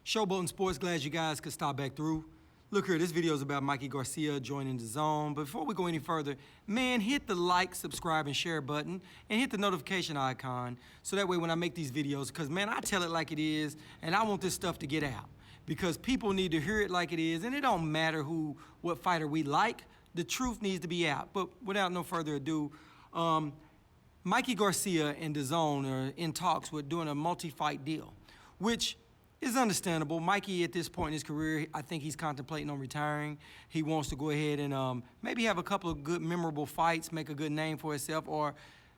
Showboating Sports, glad you guys could stop back through. Look here, this video is about Mikey Garcia joining DAZN. But before we go any further, man, hit the like, subscribe, and share button, and hit the notification icon, so that way when I make these videos, because man, I tell it like it is, and I want this stuff to get out. Because people need to hear it like it is, and it don't matter what fighter we like, the truth needs to be out. But without no further ado, Mikey Garcia and DAZN are in talks with doing a multi-fight deal, which is understandable. Mikey, at this point in his career, I think he's contemplating on retiring. He wants to go ahead and maybe have a couple of good, memorable fights, make a good name for himself, or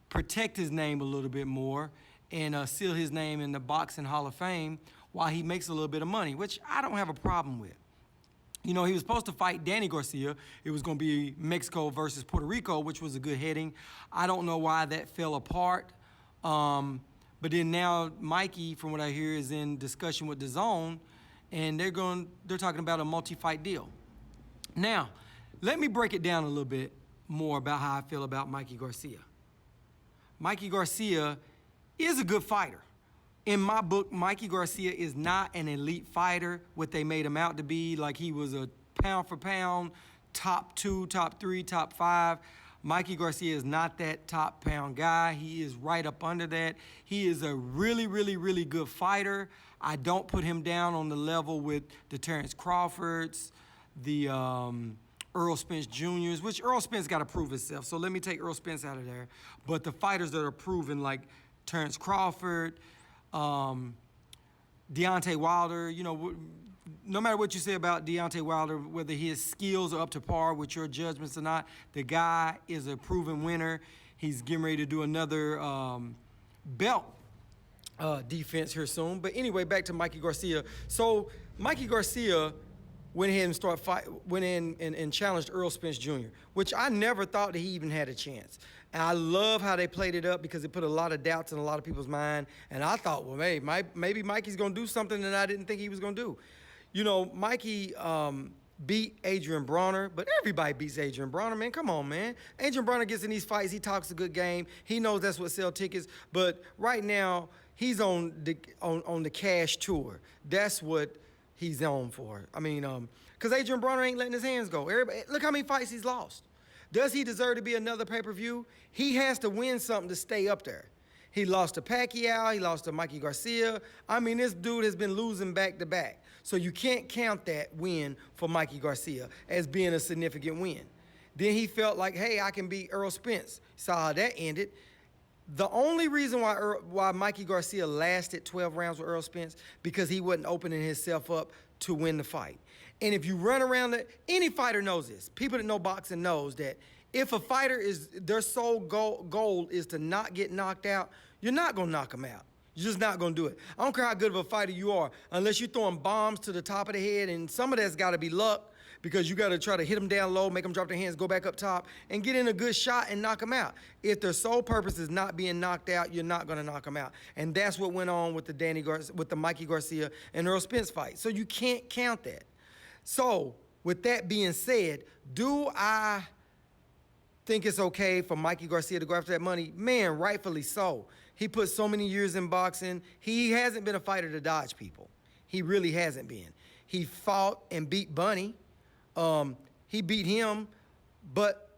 protect his name a little bit more and seal his name in the Boxing Hall of Fame while he makes a little bit of money, which I don't have a problem with. You know, he was supposed to fight Danny Garcia. It was going to be Mexico versus Puerto Rico, which was a good heading. I don't know why that fell apart. But then now Mikey, from what I hear, is in discussion with DAZN, and they're talking about a multi-fight deal. Now, let me break it down a little bit more about how I feel about Mikey Garcia. Mikey Garcia is a good fighter. In my book, Mikey Garcia is not an elite fighter, what they made him out to be, like he was a pound for pound, top 2, top 3, top 5. Mikey Garcia is not that top pound guy. He is right up under that. He is a really, really, really good fighter. I don't put him down on the level with the Terrence Crawfords, the Earl Spence Jr.'s, which Earl Spence got to prove himself. So let me take Earl Spence out of there. But the fighters that are proven, like Terrence Crawford, Deontay Wilder, you know, no matter what you say about Deontay Wilder, whether his skills are up to par with your judgments or not, the guy is a proven winner. He's getting ready to do another belt defense here soon. But anyway, back to Mikey Garcia. So Mikey Garcia went ahead and went in and challenged Earl Spence Jr., which I never thought that he even had a chance. And I love how they played it up because it put a lot of doubts in a lot of people's mind. And I thought, well, hey, maybe Mikey's going to do something that I didn't think he was going to do. You know, Mikey beat Adrian Bronner, but everybody beats Adrian Bronner, man. Come on, man. Adrian Bronner gets in these fights. He talks a good game. He knows that's what sells tickets. But right now, he's on the cash tour. That's what he's on for. I mean, because Adrian Bronner ain't letting his hands go. Everybody, look how many fights he's lost. Does he deserve to be another pay-per-view? He has to win something to stay up there. He lost to Pacquiao. He lost to Mikey Garcia. I mean, this dude has been losing back-to-back. So you can't count that win for Mikey Garcia as being a significant win. Then he felt like, hey, I can beat Earl Spence. Saw how that ended. The only reason why Mikey Garcia lasted 12 rounds with Earl Spence, because he wasn't opening himself up to win the fight. And if you run around, any fighter knows this. People that know boxing knows that if a fighter their sole goal is to not get knocked out, you're not going to knock them out. You're just not going to do it. I don't care how good of a fighter you are, unless you're throwing bombs to the top of the head, and some of that's got to be luck, because you got to try to hit them down low, make them drop their hands, go back up top, and get in a good shot and knock them out. If their sole purpose is not being knocked out, you're not going to knock them out. And that's what went on with the Mikey Garcia and Earl Spence fight. So you can't count that. So with that being said, do I think it's okay for Mikey Garcia to go after that money? Man, rightfully so. He put so many years in boxing. He hasn't been a fighter to dodge people. He really hasn't been. He fought and beat Bunny. He beat him, but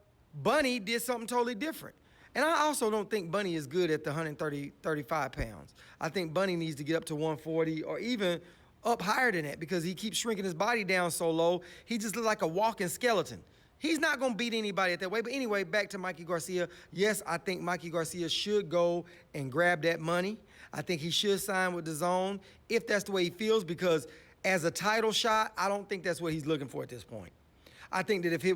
Bunny did something totally different. And I also don't think Bunny is good at the 35 pounds. I think Bunny needs to get up to 140 or even up higher than that, because he keeps shrinking his body down so low, he just looks like a walking skeleton. He's not going to beat anybody at that way. But anyway, back to Mikey Garcia. Yes, I think Mikey Garcia should go and grab that money. I think he should sign with DAZN if that's the way he feels, because as a title shot, I don't think that's what he's looking for at this point. I think that if he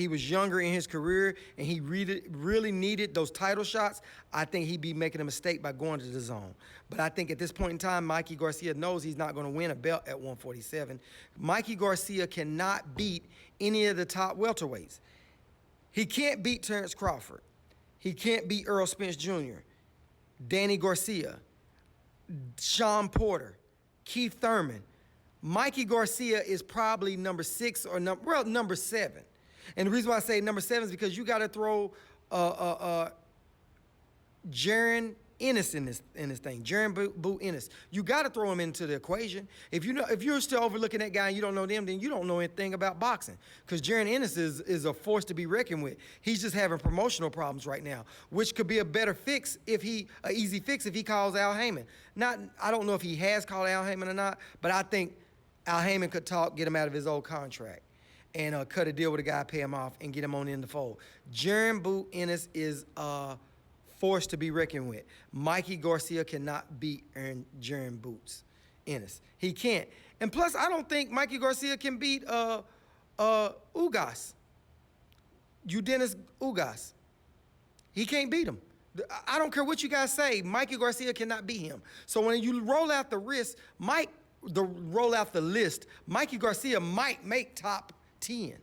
was younger in his career and he really needed those title shots, I think he'd be making a mistake by going to DAZN. But I think at this point in time, Mikey Garcia knows he's not going to win a belt at 147. Mikey Garcia cannot beat any of the top welterweights. He can't beat Terrence Crawford. He can't beat Earl Spence Jr., Danny Garcia, Sean Porter, Keith Thurman. Mikey Garcia is probably number 6 or number 7. And the reason why I say number 7 is because you got to throw Jaron Ennis in this thing. Jaron Boot Ennis. You got to throw him into the equation. If you're still overlooking that guy and you don't know them, then you don't know anything about boxing. Because Jaron Ennis is a force to be reckoned with. He's just having promotional problems right now, which could be a better fix an easy fix if he calls Al Heyman. I don't know if he has called Al Heyman or not, but I think Al Heyman could get him out of his old contract and cut a deal with a guy, pay him off, and get him on in the fold. Jaron Boot Ennis is force to be reckoned with. Mikey Garcia cannot beat Jaron Boots Ennis. He can't. And plus, I don't think Mikey Garcia can beat Ugas. Dennis Ugas. He can't beat him. I don't care what you guys say. Mikey Garcia cannot beat him. So when you roll out the list, Mikey Garcia might make top 10.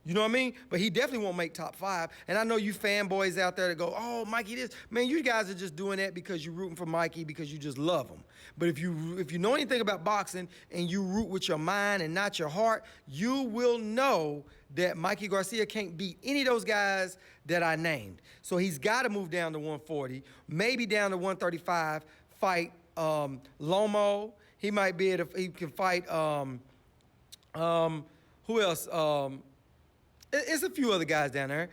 You know what I mean? But he definitely won't make top 5. And I know you fanboys out there that go, oh, Mikey this. Man, you guys are just doing that because you're rooting for Mikey because you just love him. But if you know anything about boxing and you root with your mind and not your heart, you will know that Mikey Garcia can't beat any of those guys that I named. So he's got to move down to 140, maybe down to 135, fight Lomo. He might be able to, he can fight, who else? It's a few other guys down there.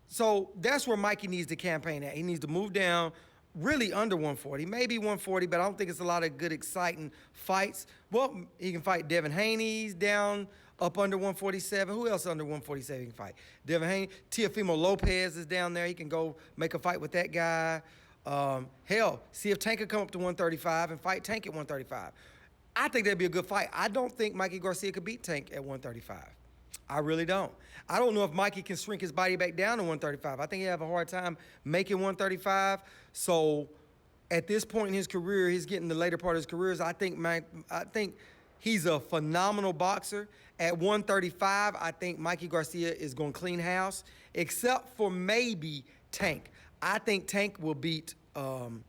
So that's where Mikey needs to campaign at. He needs to move down really under 140, maybe 140, but I don't think it's a lot of good, exciting fights. Well, he can fight Devin Haney's down up under 147. Who else under 147 he can fight? Devin Haney. Teofimo Lopez is down there. He can go make a fight with that guy. Hell, see if Tank could come up to 135 and fight Tank at 135. I think that'd be a good fight. I don't think Mikey Garcia could beat Tank at 135. I really don't. I don't know if Mikey can shrink his body back down to 135. I think he'll have a hard time making 135. So at this point in his career, he's getting the later part of his career. I think he's a phenomenal boxer. At 135, I think Mikey Garcia is going to clean house, except for maybe Tank. I think Tank will beat Lomachenko.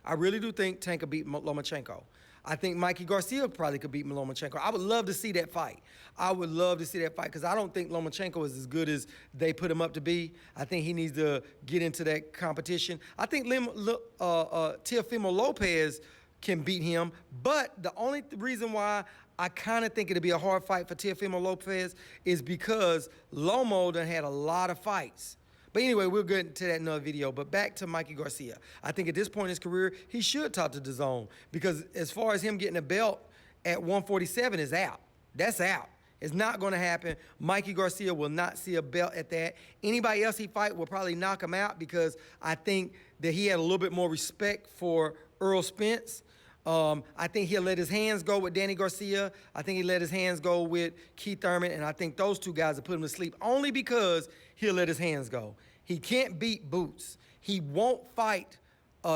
I really do think Tank will beat Lomachenko. I think Mikey Garcia probably could beat Lomachenko. I would love to see that fight. I would love to see that fight because I don't think Lomachenko is as good as they put him up to be. I think he needs to get into that competition. I think Teofimo Lopez can beat him, but the only reason why I kind of think it'll be a hard fight for Teofimo Lopez is because Lomo done had a lot of fights. But anyway, we'll get into that in another video. But back to Mikey Garcia. I think at this point in his career, he should talk to DAZN because as far as him getting a belt at 147 is out. That's out. It's not going to happen. Mikey Garcia will not see a belt at that. Anybody else he fight will probably knock him out because I think that he had a little bit more respect for Errol Spence. I think he'll let his hands go with Danny Garcia. I think he let his hands go with Keith Thurman, and I think those two guys will put him to sleep only because he'll let his hands go. He can't beat Boots. He won't fight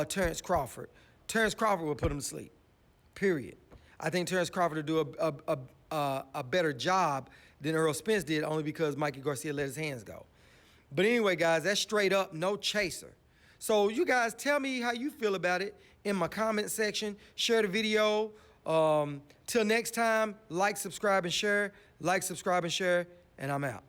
Terrence Crawford. Terrence Crawford will put him to sleep, period. I think Terrence Crawford will do a better job than Errol Spence did only because Mikey Garcia let his hands go. But anyway, guys, that's straight up no chaser. So you guys tell me how you feel about it in my comment section. Share the video. Till next time, like, subscribe, and share. Like, subscribe, and share. And I'm out.